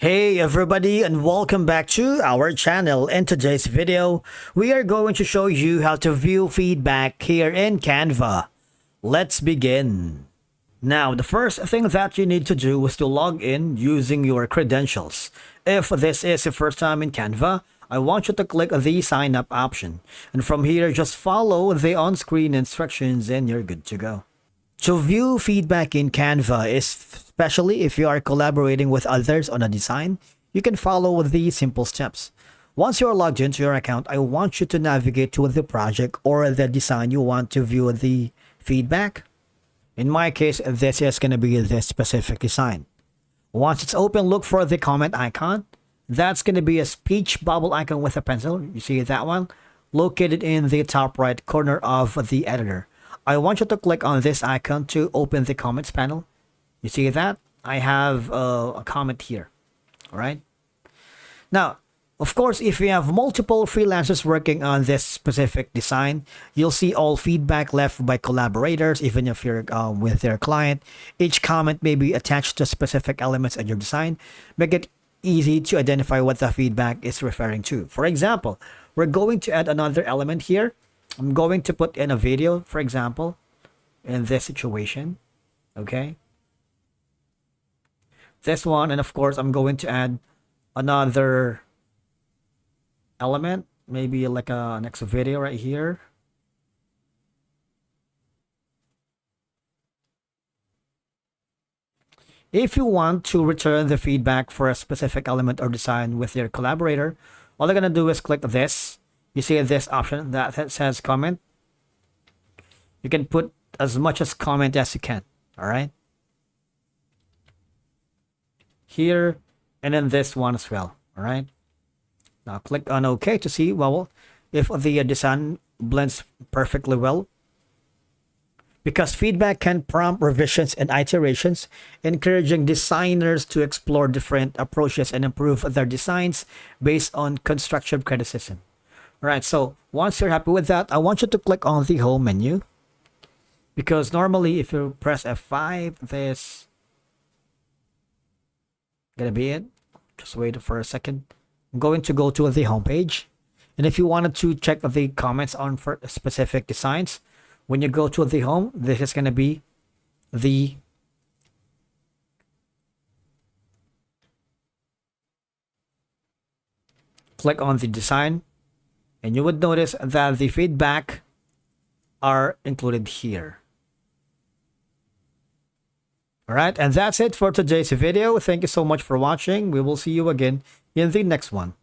Hey everybody, and welcome back to our channel. In today's video, we are going to show you how to view feedback here in Canva. Let's begin. Now, the first thing that you need to do is to log in using your credentials. If this is your first time in Canva, I want you to click the sign up option. And from here, just follow the on-screen instructions and you're good to go. To view feedback in Canva, especially if you are collaborating with others on a design, you can follow these simple steps. Once you are logged into your account, I want you to navigate to the project or the design you want to view the feedback. In my case, this is going to be this specific design. Once it's open, look for the comment icon. That's going to be a speech bubble icon with a pencil. You see that one? Located in the top right corner of the editor. I want you to click on this icon to open the comments panel. You see that? I have a comment here. All right. Now, of course, if you have multiple freelancers working on this specific design, you'll see all feedback left by collaborators, even if you're with their client. Each comment may be attached to specific elements in your design. Make it easy to identify what the feedback is referring to. For example, we're going to add another element here. I'm going to put in a video, for example, in this situation. Okay. This one, and of course, I'm going to add another element, maybe like a next video right here. If you want to return the feedback for a specific element or design with your collaborator, all you're gonna do is click this. You see this option that says comment. You can put as much as comment as you can. All right. Here and then this one as well. All right. Now click on OK to see, well, if the design blends perfectly well. Because feedback can prompt revisions and iterations, encouraging designers to explore different approaches and improve their designs based on constructive criticism. All right, so once you're happy with that, I want you to click on the home menu. Because normally if you press F5, this gonna be it. Just wait for a second. I'm going to go to the home page. And if you wanted to check the comments on for specific designs, when you go to the home, this is gonna be the click on the design. And you would notice that the feedback are included here. All right, and that's it for today's video. Thank you so much for watching. We will see you again in the next one.